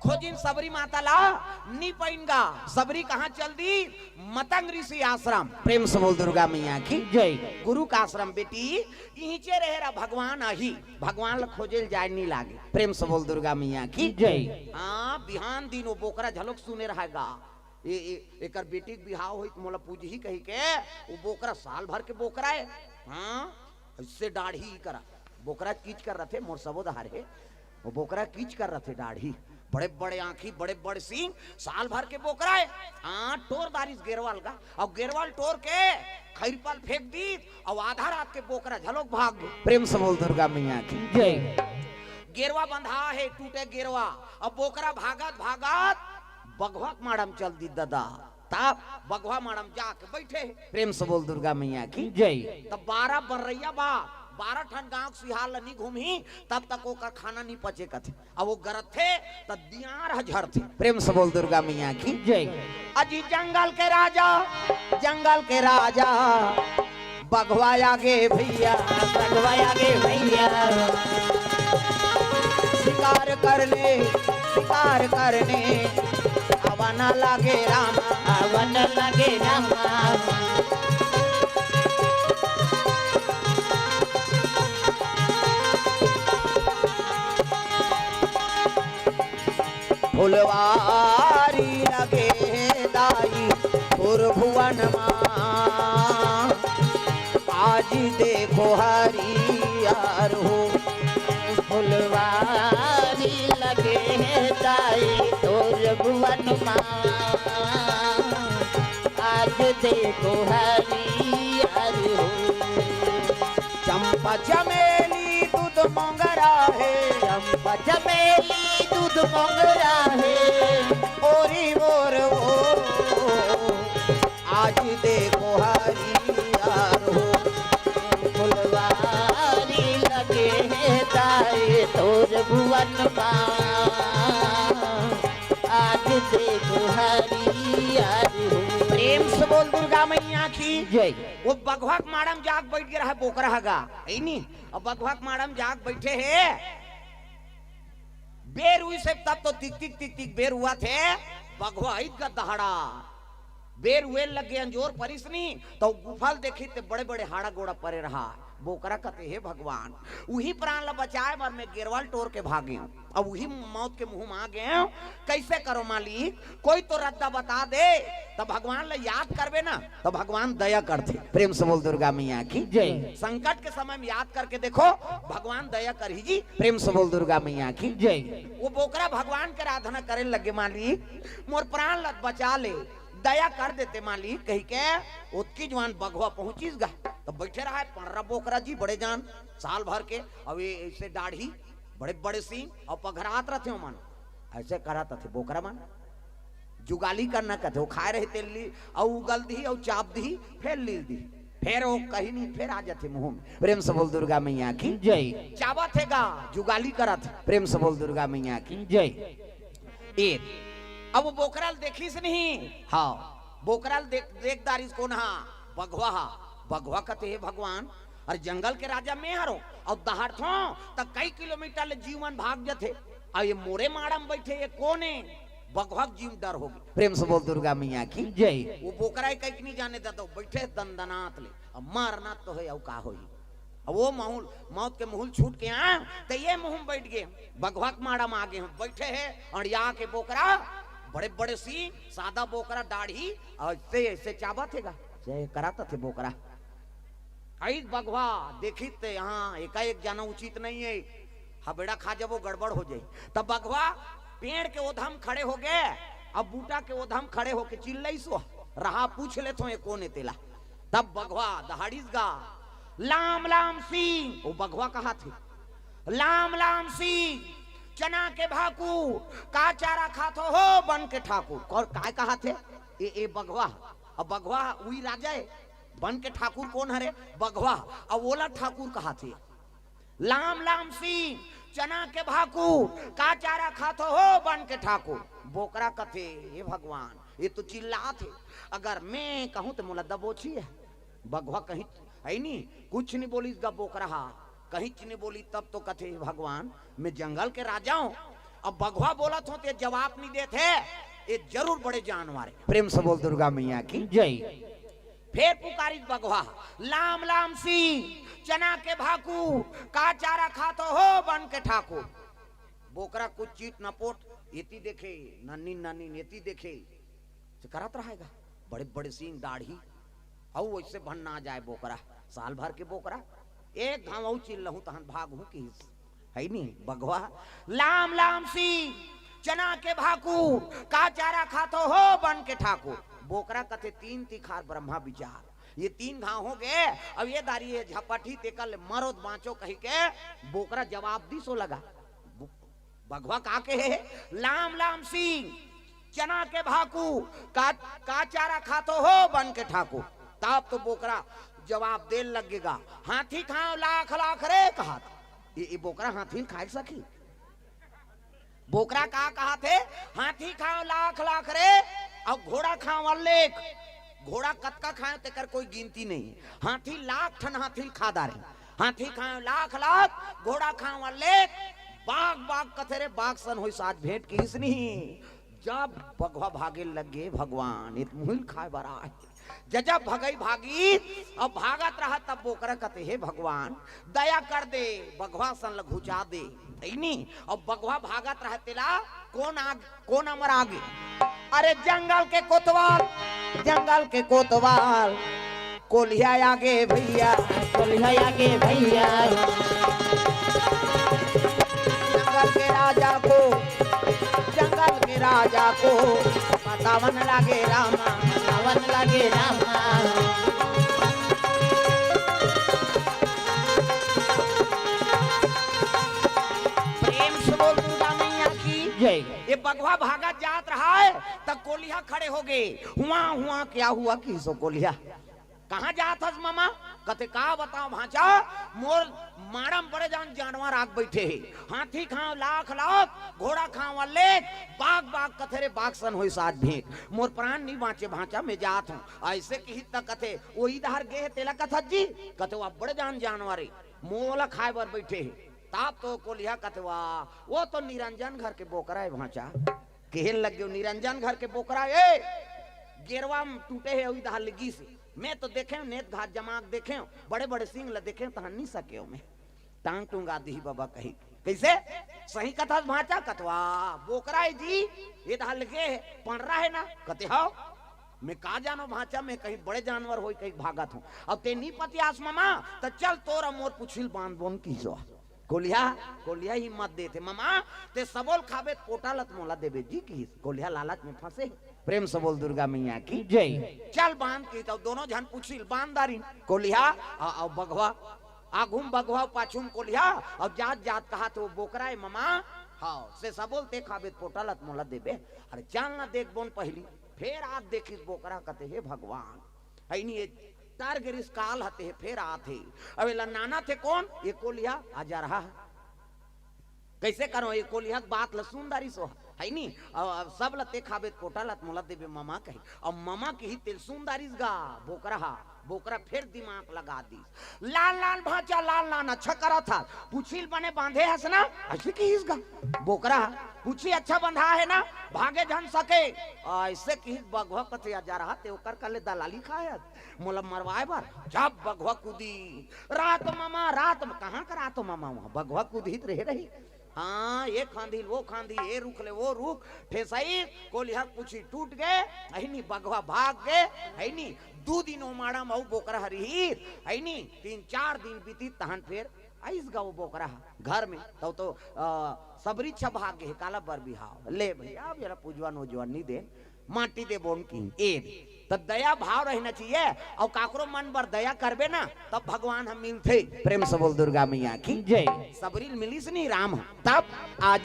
खोजिन सबरी माता ला नी पाइनगा। सबरी कहाँ चल दी? मतंग ऋषि आश्रम। प्रेम से बोल दुर्गा मैया की जय। गुरु का आश्रम बेटी इचे रहे रा भगवान अही भगवान ला खोजेल जाए नहीं लागे। प्रेम से बोल दुर्गा मैया की जय। हाँ बिहान दिन वो बोकरा झलक सुने रहेगा। एक बेटी बिहाव हुई मोला पूजी ही कही के वो बोकरा साल भर के बोकरा है। हाँ इससे दाढ़ी करा बोकरा कीच कर रहे थे मोर सबो दहार है। वो बोकरा कीच कर रहे थे दाढ़ी बड़े बड़े आंखी बड़े बड़े सींग साल भर के बोकरा है। हाँ टोर बारिश गेरवाल का और गेरवाल टोर के खैरपाल फेंक दी और आधा रात के बोकरा झलोक भाग गए। प्रेम से बोल दुर्गा मैया की जय। गेरवा बंधा है टूटे गेरवा अब बोकरा भागत भागत बगवा माड़म चल दी दादा तब बगवा माड़म जाके बैठे। प्रेम से बोल दुर्गा मैया की जय। तब 12 बरैया बा 12 ठन गांव सिहाल नहीं घूमी तब तक ओकर खाना नहीं पचे कथे। अब वो गरत थे तब दियार हजर थे। प्रेम से बोल दुर्गा मैया की जय। अजी जंगल के राजा बगवाया गे भैया बगवाया गे भैया शिकार करने अवन लगे रामा फुलवारी लगे दाई भुवन माँ आज देखो हरियार हो। फुलवारी लगे दाई भुवन माँ आज देखो हरियार हो। चंपा चमेली दूध मोंगरा है चंपा चमेली दूध मोंगरा है ओरी मोर वो आज देखो हरियार हो। फुलवारी लगे दाई भुवन माँ आज देखो हरियार हो। प्रेम से बोल दुर्गा मैया की जय। वो बगवाक माड़म जाग बैठ गया है बोकरा हगा है नी। अब बगवाक माड़म जाग बैठे है बेर हुई से तब तो टिक टिक टिक टिक बेर हुआ थे बगवा का दहाड़ा बेर हुए लगे अंजोर परिसनी तो गुफल देखी ते बड़े बड़े हाड़ा गोड़ा परे रहा। बोकरा कहते हे भगवान वही प्राण ला बचाए बार मैं गेरवाल टोर के भागे अब वही मौत के मुंह में आ गए। कैसे करो मालिक कोई तो रद्दा बता दे तब भगवान ला याद करबे ना तो भगवान दया करते। प्रेम से बोल दुर्गा मैया की जय। संकट के समय में याद करके देखो भगवान दया कर ही जी। प्रेम से बोल दुर्गा मैया की जय। वो बोकरा भगवान के आराधना करे लगे मालिक मोर प्राण ला बचा ले दया कर देते मालिक कही के उतकी जवान बगवा पहुंचीस गा तो बैठे रहा है 15 बोकरा जी बड़े जान साल भर के अब ऐसे दाढ़ी बड़े बड़े सींग और पघरात रहते हो मन ऐसे कराता थे बोकरा मन जुगाली करना कहते वो खाए रहे तेल ली और उगल दी और चाप दी फिर ली दी फिर वो कहीं नहीं फिर आ जाते मुंह में। प्रेम से बोल दुर्गा मैया की जय। चावा थे गा जुगाली करा थे। प्रेम से बोल दुर्गा मैया की जय। एक अब वो बोकराल देखी से नहीं हाँ बोकराल देखदारी कौन हा बगवा कहते है भगवान और जंगल के राजा में हरो और दहाड़ थो तक कई किलोमीटर ले जीवन भाग जाते और ये मोरे माड़म बैठे ये कौन है बगवा जीव डर होगी। प्रेम से बोल दुर्गा मैया की जय। वो बोकरा कहीं नहीं जाने देता बैठे दंदनात ले अब मारना तो है और का होई अब वो माहौल मौत के मुहल छूट के आ तो ये मुंह में बैठ गए बगवा माड़म आ गए बैठे है और यहाँ के बोकरा बड़े बड़े सी सादा बोकरा दाढ़ी और ऐसे चाबा थे कराता थे बोकरा आई बगवा देखी ते यहाँ एकाएक जाना उचित नहीं है हबेड़ा खा जब वो गड़बड़ हो जाए तब बगवा पेड़ के ओधम खड़े हो गए अब बूटा के ओधम खड़े होके चिल्लाई सो रहा पूछ ले तो ये कौन तेला तब बगवा दहाड़ीस गा लाम लाम सिंह वो बगवा कहा थे लाम लाम सिंह चना के भाकू का चारा खातो हो बन के ठाकुर और काय कहा थे ए बगवा अब बगवा वही राजा है बन के ठाकुर कौन हरे बगवा अब ओला ठाकुर कहा थे लाम लाम सिंह चना के भाकू का चारा खातो हो बन के ठाकुर बोकरा कथे हे भगवान ये तो चिल्ला थे अगर मैं कहूं तो मोला दबोची है बगवा कहीं है नहीं कुछ नहीं बोली इसका बोकरा कहीं नहीं बोली तब तो कथे भगवान मैं जंगल के राजा हूं अब बघवा बोला तो ते जवाब नहीं देते, ये जरूर बड़े जानवर है। प्रेम से बोल दुर्गा मैया की जय। फिर पुकारी बघवा, लाम लाम सी चना के भाकू, का चारा खातो हो बन के ठाकुर। बोकरा कुछ चीट नपोट येती देखे, नन्नी नन्नी नेती देखे करत रहेगा, बड़े बड़े सींग दाढ़ी, और वैसे बन ना जाए बोकरा, साल भर के बोकरा एक घाव चिल लहू तहन भाग हूं कि है नहीं। बघवा लाम लाम सी चना के भाकू, का चारा खातो हो बन के ठाकुर। बोकरा कथे तीन तिखार ब्रह्मा विचार, ये तीन घाव हो गए, अब ये दारी ये झपटी ते कल मरोद बाँचो कही के बोकरा जवाब दी सो लगा। बघवा का के लाम लाम सिंह चना के भाकू, का चारा खातो हो बन के ठाकुर। तब तो बोकरा जवाब दे लगेगा, हाथी खाओ लाख लाख रे कहा। ये बोकरा हाथी खाए सकी? बोकरा कहा थे, हाथी खाओ लाख लाख रे, और घोड़ा खाओ अल्लेख। घोड़ा कतका खाए तेकर कोई गिनती नहीं, हाथी लाख ठन हाथी खादा रे। हाथी खाओ लाख लाख, घोड़ा खाओ अल्लेख, बाग बाग कथेरे बाग सन हो साथ भेंट की इसनी। जब बघवा भागे लगे भगवान इत मुहिल खाए बरा जब भगई भागी, अब भागत रहा तब बोकरा कहते हे भगवान दया कर दे, बघवा सन लघुचा दे नहीं। अब बघवा भागत रहा तेला कौन अमर आगे। अरे जंगल के कोतवाल, जंगल के कोतवाल, कोलिया आगे भैया, कोलिया आगे भैया, जंगल के राजा को, जंगल के राजा को बतावन लागे रामा, बतावन लागे रामा। प्रेम से बोल दुर्गा मैया की जय। ये बघवा भागा जात रहा है तब कोलिया खड़े हो गए। हुआ क्या हुआ कि सो कोलिया कहाँ जात हस मामा? कहते का बताओ भांचा, मोर मारम बड़े जान जानवर आग बैठे है, हाथी खाओ लाख लाख, घोड़ा खाओ अल्लेख, बाग बाग कथेरे बाग सन हो साथ भेंट, मोर प्राण नहीं बाँचे भांचा, मैं जात हूँ। ऐसे की तक कथे वो इधर गए तेला कथा जी, कहते वो बड़े जान जानवर है, मोला खाए बर बैठे है। ताप तो कोलिया कहते वाह वो तो निरंजन घर के बोकरा है भांचा। कहन लग गयो निरंजन घर के बोकरा है, गेरवा टूटे है इधर लगी से। मैं तो देखे नेत घाट जमाक देखे, बड़े बड़े सिंह ल देखे तो नहीं सके मैं टांग टूंगा दी बाबा कही कैसे सही कथा भाचा कथवा बोकरा है जी ये तो लगे पढ़ रहा है ना। कहते हो मैं का जानो भाचा, मैं कहीं बड़े जानवर हो कहीं भागत हूँ। अब ते नहीं पति आस मामा तो चल तोरा मोर पुछिल बांध बोन की जो कोलिया कोलिया हिम्मत देते मामा ते सबोल खाबे पोटालत मोला देवे जी की। कोलिया लालच में फंसे। प्रेम से बोल दुर्गा मैया की जय। चल बांध की तो दोनों जन पुछिल बांधदारी कोलिया और बघवा आगुम बघवा पाछुम कोलिया और जात जात कहा तो बोकरा है मामा। हाँ से सबोल ते खाबे पोटालत मोला देवे। अरे चल ना देख बोन पहली फिर आप देखिस बोकरा कहते हे भगवान ऐनी तार गिरिस काल हते है फिर आते अब नाना थे कौन ये कोलिया आ जा रहा है कैसे करो ये कोलिया बात लसुंदारी सो है नी सब लते खाबे कोटा लत मोला देवे मामा कही और मामा की ही तिल सुंदारीस गा बोकरा फिर दिमाग लगा दी। लाल लाल भाचा लाल लाल अच्छा करा था पुछिल बने बांधे हस ना ऐसे की इसका बोकरा पूछी अच्छा बंधा है ना भागे झन सके ऐसे की बघवा कथिया जा रहा ते ओकर कले दलाली खायत मोला मरवाए बार जब बघवा कूदी रात मामा रात कहाँ का रात मामा वहां बघवा कूदी रहे रही। हाँ ये खांधी वो खांधी ये रुख ले वो रुख ठेसाई कोलिया पूछी टूट गए ऐनी बघवा भाग गए ऐनी 2 दिन माड़ा मऊ बोकरा हरीर ऐनी 3-4 दिन बीती तहन फिर आइस गाँव बोकरा घर में तो सबरी भाग गए काला बर बिहाव ले भैया अब जरा पूजवान उजवान नहीं दे माटी दे बोन की एक तब दया भाव रहना चाहिए और काकरो मन पर दया करबे ना तब भगवान हम मिलते। प्रेम से बोल दुर्गा मैया की जय। सबरी मिली से नहीं राम तब आज